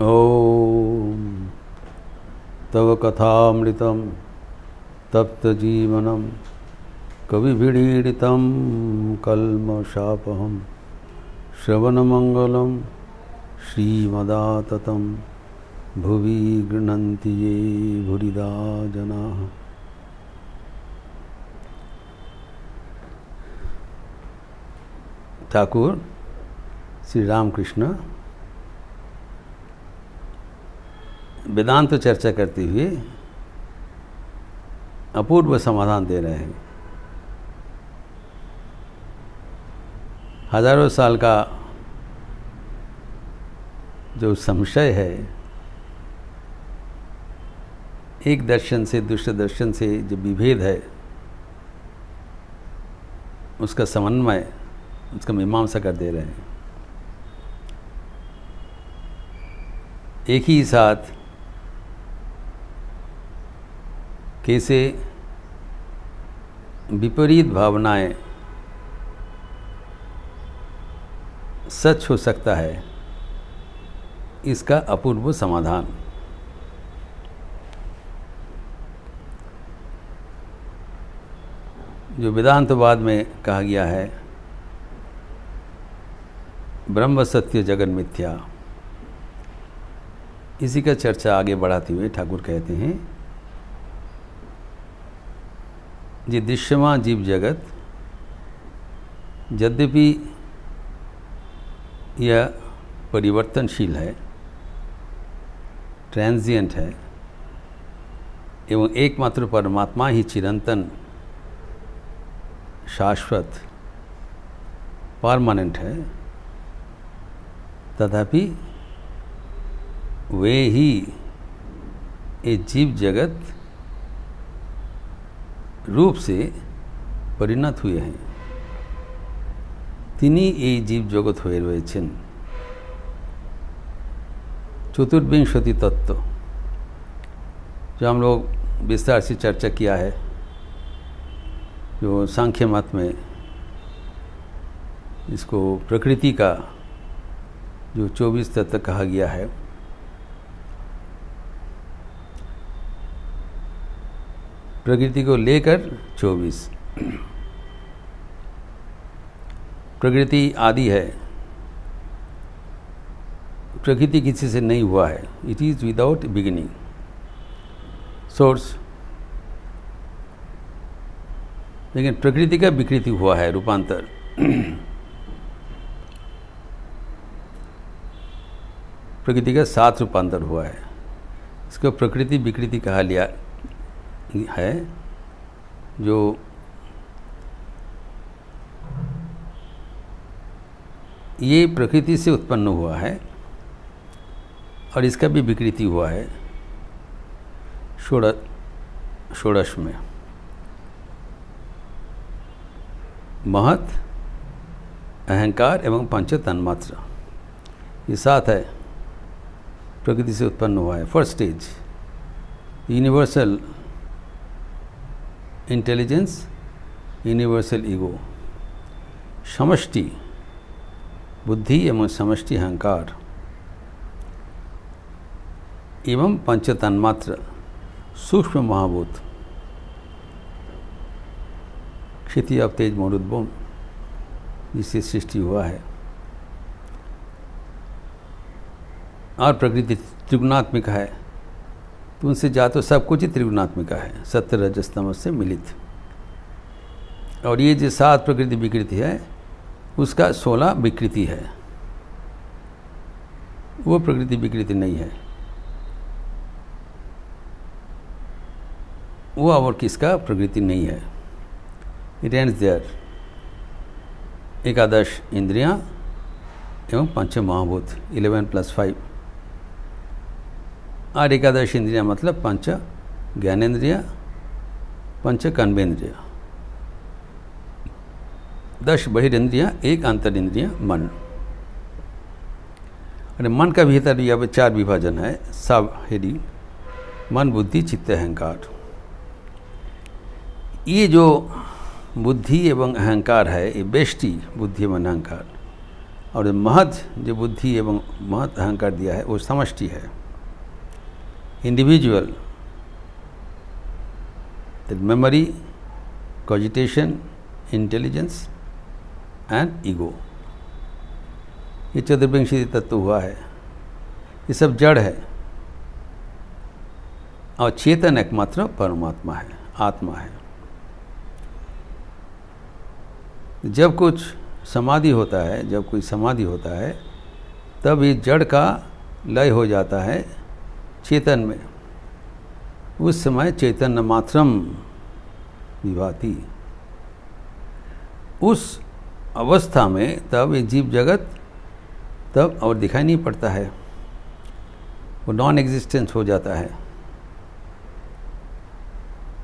ॐ तव कथामृतं तप्तजीवनं कविभिडीडितं कल्मषापहं श्रवणमङ्गलं श्रीमदाततं भुवि गृह्णन्ति ये भुरिदा जनाः। ठाकुर श्री रामकृष्ण वेदांत चर्चा करते हुए अपूर्व समाधान दे रहे हैं। हजारों साल का जो संशय है, एक दर्शन से दूसरे दर्शन से जो विभेद है, उसका समन्वय, उसका मीमांसा कर दे रहे हैं। एक ही साथ कैसे विपरीत भावनाएं सच हो सकता है, इसका अपूर्व समाधान। जो वेदांतवाद में कहा गया है, ब्रह्म सत्य जगन मिथ्या, इसी का चर्चा आगे बढ़ाते हुए ठाकुर कहते हैं, ये दृश्यमान जीव जगत यद्यपि यह परिवर्तनशील है, ट्रांजिएंट है, एवं एकमात्र परमात्मा ही चिरंतन शाश्वत परमानेंट है, तथापि वे ही ये जीव जगत रूप से परिणत हुए हैं। তিনি এই জীব জগৎ হয়ে রয়েছেন। चतुर्विंशति तत्व जो हम लोग विस्तार से चर्चा किया है, जो सांख्य मत में इसको प्रकृति का जो 24 तत्व कहा गया है, प्रकृति को लेकर 24। प्रकृति आदि है, प्रकृति किसी से नहीं हुआ है, it is without beginning source. लेकिन प्रकृति का विकृति हुआ है, रूपांतर। प्रकृति का 7 रूपांतर हुआ है, इसको प्रकृति विकृति कहा लिया है। जो ये प्रकृति से उत्पन्न हुआ है और इसका भी विकृति हुआ है षोडश में। महत, अहंकार एवं पंच तन्मात्र, ये 7 है, प्रकृति से उत्पन्न हुआ है। First stage universal intelligence, universal ego, समष्टि बुद्धि एवं समष्टि अहंकार, एवं पंच तन्मात्र सूक्ष्म महाभूत, क्षिति अब तेज मोरुद्भम, जिससे सृष्टि हुआ है। और प्रकृति त्रिगुणात्मिक है, तो उनसे जा तो सब कुछ ही त्रिगुणात्मिका है, सत्य रजस तमस से मिलित। और ये जो 7 प्रकृति विकृति है, उसका 16 विकृति है, वो प्रकृति विकृति नहीं है। वो और किसका प्रकृति नहीं है। It ends there. एकादश इंद्रियां एवं पंच महाभूत, 11 + 5। और एकादश इंद्रिया मतलब पंच ज्ञानेन्द्रिया, पंच कर्मेंद्रिया, 10 बहिरेंद्रिया, 1 अंतरिंद्रिया, मन। अरे मन का भीतर यह 4 विभाजन है, सब हेडी, मन, बुद्धि, चित्त, अहंकार। ये जो बुद्धि एवं अहंकार है, ये बेष्टि बुद्धि एवं अहंकार और महत जो बुद्धि एवं महत अहंकार दिया है वो समष्टि है, individual, memory, cogitation, intelligence and ego, ये चतुर्विंशी तत्व हुआ है। ये सब जड़ है और चेतन एकमात्र परमात्मा है, आत्मा है। जब कुछ समाधि होता है, जब कोई समाधि होता है, तब ये जड़ का लय हो जाता है चेतन में। उस समय चैतन्य मात्रम विभाति, उस अवस्था में तब ये जीव जगत तब और दिखाई नहीं पड़ता है, वो नॉन एग्जिस्टेंस हो जाता है।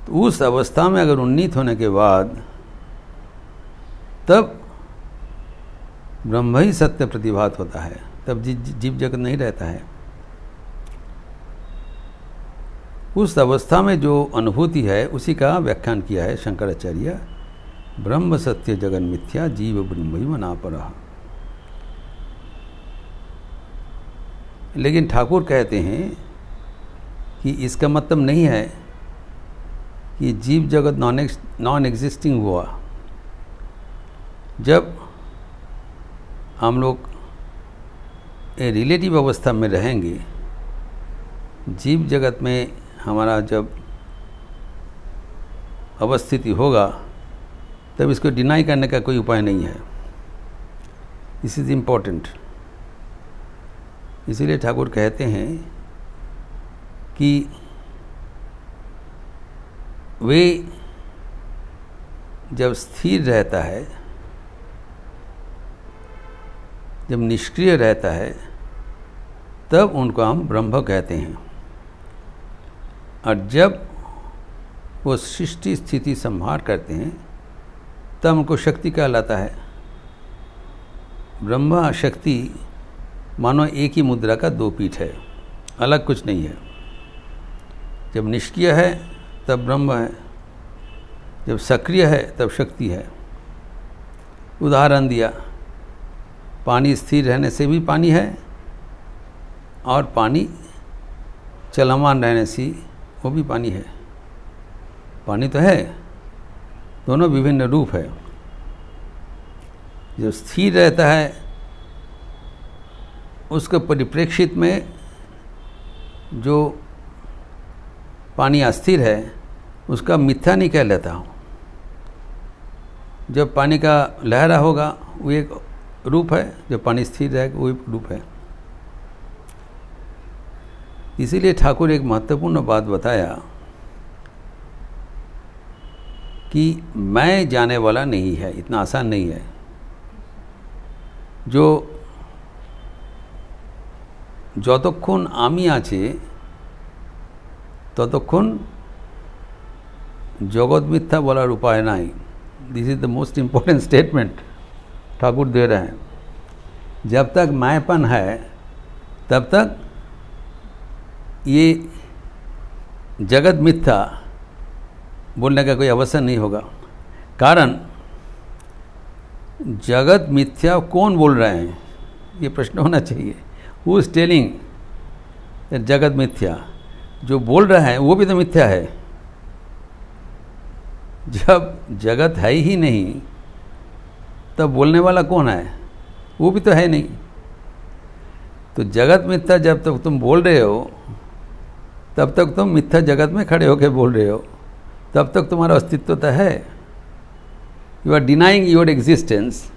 तो उस अवस्था में अगर उन्नीत होने के बाद तब ब्रह्म ही सत्य प्रतिभात होता है, तब जीव जगत नहीं रहता है। उस अवस्था में जो अनुभूति है उसी का व्याख्यान किया है शंकराचार्य, ब्रह्म सत्य जगन मिथ्या जीव ब्रह्म नापरः। लेकिन ठाकुर कहते हैं कि इसका मतलब नहीं है कि जीव जगत नॉन एग्जिस्टिंग हुआ। जब हम लोग रिलेटिव अवस्था में रहेंगे, जीव जगत में हमारा जब अवस्थिति होगा, तब इसको डिनाई करने का कोई उपाय नहीं है। This is important. इसीलिए ठाकुर कहते हैं कि वे जब स्थिर रहता है, जब निष्क्रिय रहता है, तब उनको हम ब्रह्म कहते हैं। और जब वो सृष्टि स्थिति संहार करते हैं, तब उनको शक्ति कहलाता है। ब्रह्म शक्ति मानो एक ही मुद्रा का दो पीठ है, अलग कुछ नहीं है। जब निष्क्रिय है तब ब्रह्म है, जब सक्रिय है तब शक्ति है। उदाहरण दिया, पानी स्थिर रहने से भी पानी है और पानी चलमान रहने से वो भी पानी है। पानी तो है, दोनों विभिन्न रूप है। जो स्थिर रहता है उसके परिप्रेक्षित में जो पानी अस्थिर है उसका मिथ्या नहीं कह लेता हूँ। जब पानी का लहरा होगा वो एक रूप है, जब पानी स्थिर रहेगा वो एक रूप है। इसीलिए ठाकुर एक महत्वपूर्ण बात बताया कि मैं जाने वाला नहीं है, इतना आसान नहीं है। जो যতক্ষণ আমি আছে ততক্ষণ জগৎ মিথ্যা বলার উপায় নাই। This is the most important statement Thakur दे रहे हैं। जब तक मैंपन है तब तक ये जगत मिथ्या बोलने का कोई अवसर नहीं होगा। कारण जगत मिथ्या कौन बोल रहे हैं, ये प्रश्न होना चाहिए। हु इज टेलिंग जगत मिथ्या? जो बोल रहा है वो भी तो मिथ्या है। जब जगत है ही नहीं तब बोलने वाला कौन है? वो भी तो है नहीं। तो जगत मिथ्या जब तक तुम बोल रहे हो तब तक तुम मिथ्या जगत में खड़े होकर बोल रहे हो, तब तक तुम्हारा अस्तित्व तो है। You are denying your existence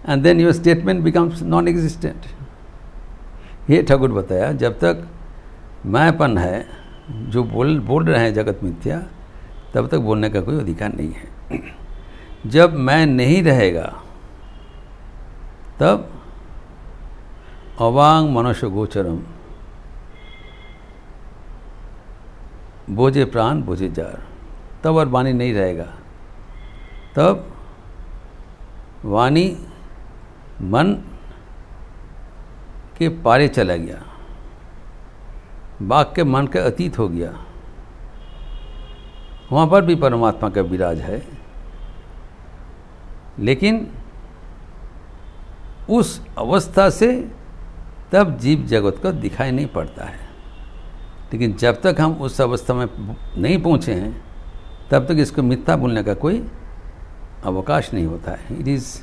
and then your statement becomes non existent. ये ठाकुर बताया, जब तक मैंपन है, जो बोल रहे हैं जगत मिथ्या, तब तक बोलने का कोई अधिकार नहीं है। जब मैं नहीं रहेगा तब अवांग मनुष्य गोचरम बोझे प्राण बोझे जार। तब और वाणी नहीं रहेगा, तब वाणी मन के पारे चला गया, वाक के मन के अतीत हो गया। वहाँ पर भी परमात्मा का विराज है, लेकिन उस अवस्था से तब जीव जगत को दिखाई नहीं पड़ता है। लेकिन जब तक हम उस अवस्था में नहीं पहुँचे हैं तब तक इसको मिथ्या बोलने का कोई अवकाश नहीं होता है। इट इज़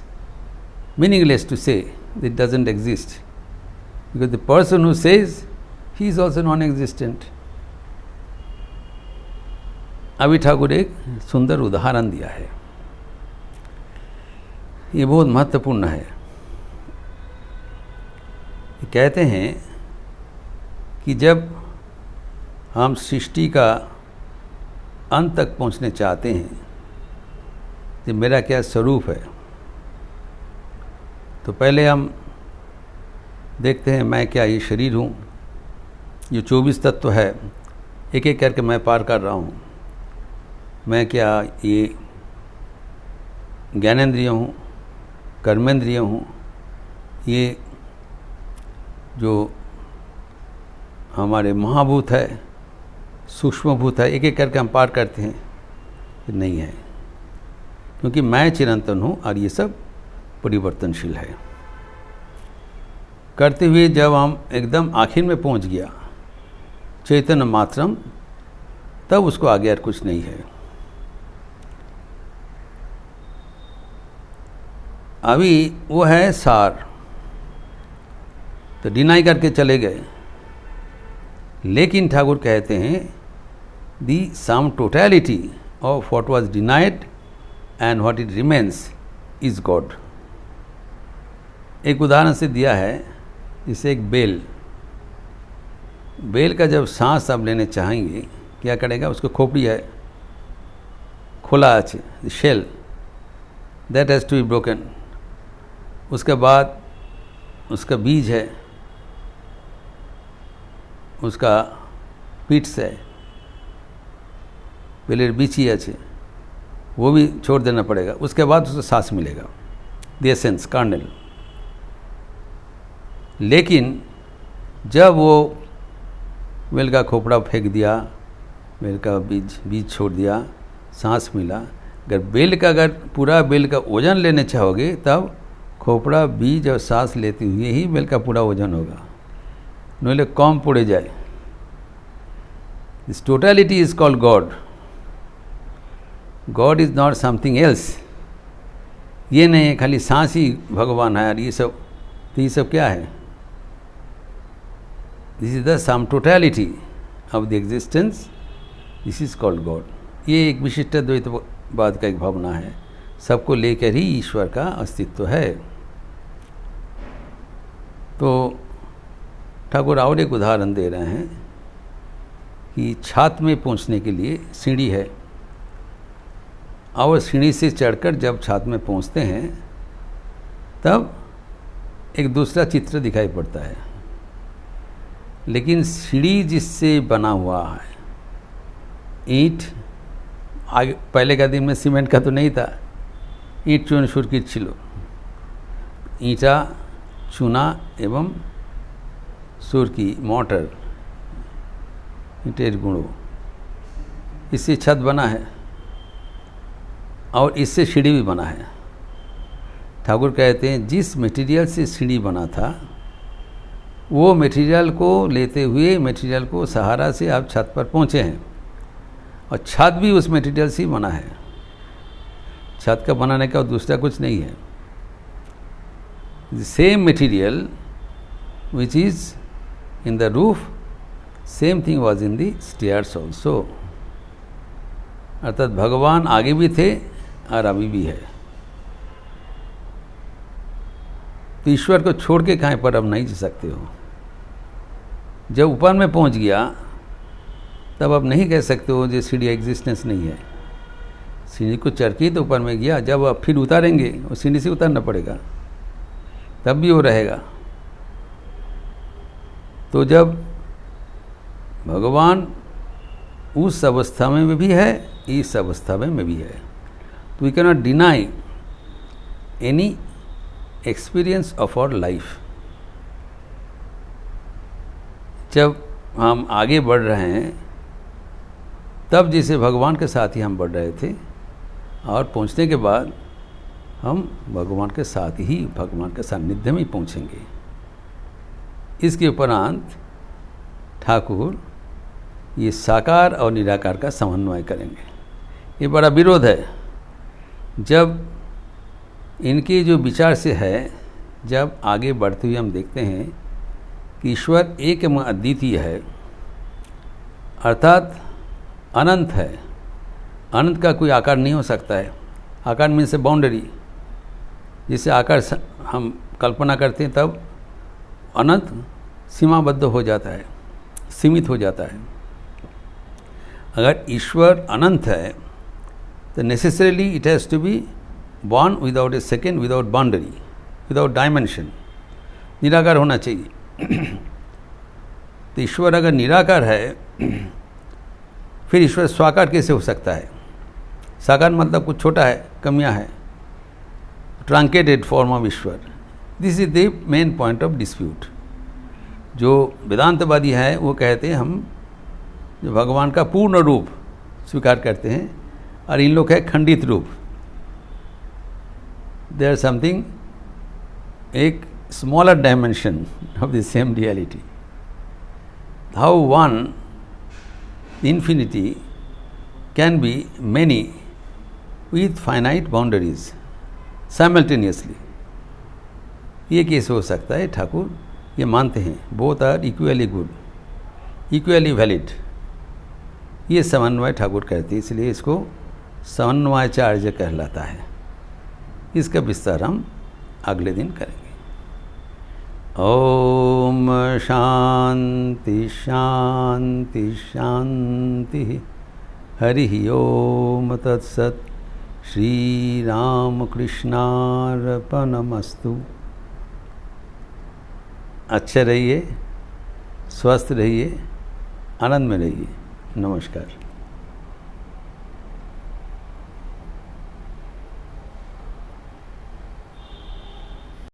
मीनिंगलेस टू से it doesn't exist, because the person who says he is also non existent. अभी ठाकुर एक सुंदर उदाहरण दिया है, ये बहुत महत्वपूर्ण है। कहते हैं कि जब हम सृष्टि का अंत तक पहुंचने चाहते हैं कि मेरा क्या स्वरूप है, तो पहले हम देखते हैं मैं क्या ये शरीर हूँ, जो 24 तत्व है एक एक करके मैं पार कर रहा हूँ। मैं क्या ये ज्ञानेंद्रिय हूँ, कर्मेंद्रिय हूँ, ये जो हमारे महाभूत है, सूक्ष्म भूत है, एक एक करके हम पार करते हैं। नहीं है, क्योंकि मैं चिरंतन हूँ और ये सब परिवर्तनशील है। करते हुए जब हम एकदम आखिर में पहुँच गया चैतन्य मात्रम, तब उसको आगे और कुछ नहीं है। अभी वो है सार, तो डिनाई करके चले गए। लेकिन ठाकुर कहते हैं the sum totality of what was denied and what it remains is God. एक उदाहरण से दिया है, जैसे एक बेल का जब सांस आप लेने चाहेंगे क्या करेगा, उसको खोपड़ी है खुला है, shell that has to be broken. उसके बाद उसका बीज है, उसका पीट्स है, बेलेर बीची है, वो भी छोड़ देना पड़ेगा। उसके बाद उसको सांस मिलेगा, द एसेंस कार्नेल। लेकिन जब वो बेल का खोपड़ा फेंक दिया, बेल का बीज छोड़ दिया, सांस मिला, अगर पूरा बेल का वजन लेने चाहोगे तब खोपड़ा, बीज और सांस लेते हुए ही बेल का पूरा वजन होगा, नोले कम पड़े जाए। This totality is called God. God is not something else. ये नहीं है खाली सांस ही भगवान है और ये सब क्या है? This is the sum totality of the existence, this is called God. ये एक विशिष्ट द्वैतवाद का एक भावना है, सबको लेकर ही ईश्वर का अस्तित्व है। तो ठाकुर और एक उदाहरण दे रहे हैं कि छात में पहुंचने के लिए सीढ़ी है, और सीढ़ी से चढ़कर जब छात में पहुंचते हैं तब एक दूसरा चित्र दिखाई पड़ता है। लेकिन सीढ़ी जिससे बना हुआ है, ईंट, आगे पहले का दिन में सीमेंट का तो नहीं था, ईंट चून सुरकित छिलो, ईंटा, चूना एवं सुरकी, मोटर, ईंटेर गुणों, इससे छत बना है और इससे सीढ़ी भी बना है। ठाकुर कहते हैं जिस मटेरियल से सीढ़ी बना था वो मटेरियल को लेते हुए, मटेरियल को सहारा से आप छत पर पहुँचे हैं, और छत भी उस मटेरियल से ही बना है। छत का बनाने का दूसरा कुछ नहीं है। The same material which is in the roof, same thing was in the stairs also. अर्थात भगवान आगे भी थे और अभी भी है। तो ईश्वर को छोड़ के कहीं पर अब नहीं जी सकते हो। जब ऊपर में पहुंच गया तब अब नहीं कह सकते हो जो सीढ़ी एग्जिस्टेंस नहीं है। सीढ़ी को चढ़ के तो ऊपर में गया, जब अब फिर उतारेंगे और सीढ़ी से उतारना पड़ेगा, तब भी वो रहेगा। तो जब भगवान उस अवस्था में भी है, इस अवस्था में भी है, तो we can not deny any experience of our life. जब हम आगे बढ़ रहे हैं तब जैसे भगवान के साथ ही हम बढ़ रहे थे, और पहुंचने के बाद हम भगवान के साथ ही, भगवान के सानिध्य में ही पहुँचेंगे। इसके उपरांत ठाकुर ये साकार और निराकार का समन्वय करेंगे। ये बड़ा विरोध है। जब इनके जो विचार से है, जब आगे बढ़ते हुए हम देखते हैं कि ईश्वर एक एवं अद्वितीय है, अर्थात अनंत है। अनंत का कोई आकार नहीं हो सकता है। आकार मीन्स ए बाउंड्री। जिसे आकार हम कल्पना करते हैं तब अनंत सीमाबद्ध हो जाता है, सीमित हो जाता है। अगर ईश्वर अनंत है तो necessarily it has to be one without a second, without boundary, without dimension. निराकार होना चाहिए। तो ईश्वर अगर निराकार है फिर ईश्वर स्वाकार कैसे हो सकता है? साकार मतलब कुछ छोटा है, कमियां है, truncated form of Ishwar. This is the main point of dispute. जो वेदांतवादी है वो कहते हैं हम जो भगवान का पूर्ण रूप स्वीकार करते हैं, और इन लोग है खंडित रूप। देयर समथिंग, एक smaller dimension of the same reality. How one infinity can be many with finite boundaries simultaneously। ये कैसे हो सकता है? ठाकुर ये मानते हैं both are equally good, equally valid. ये समन्वय ठाकुर कहते हैं, इसलिए इसको समन्वयाचार्य कहलाता है। इसका विस्तार हम अगले दिन करेंगे। ओम शांति शांति शांति। हरि ओम तत्सत। श्री राम कृष्णार्पणमस्तु। अच्छे रहिए, स्वस्थ रहिए, आनंद में रहिए। नमस्कार।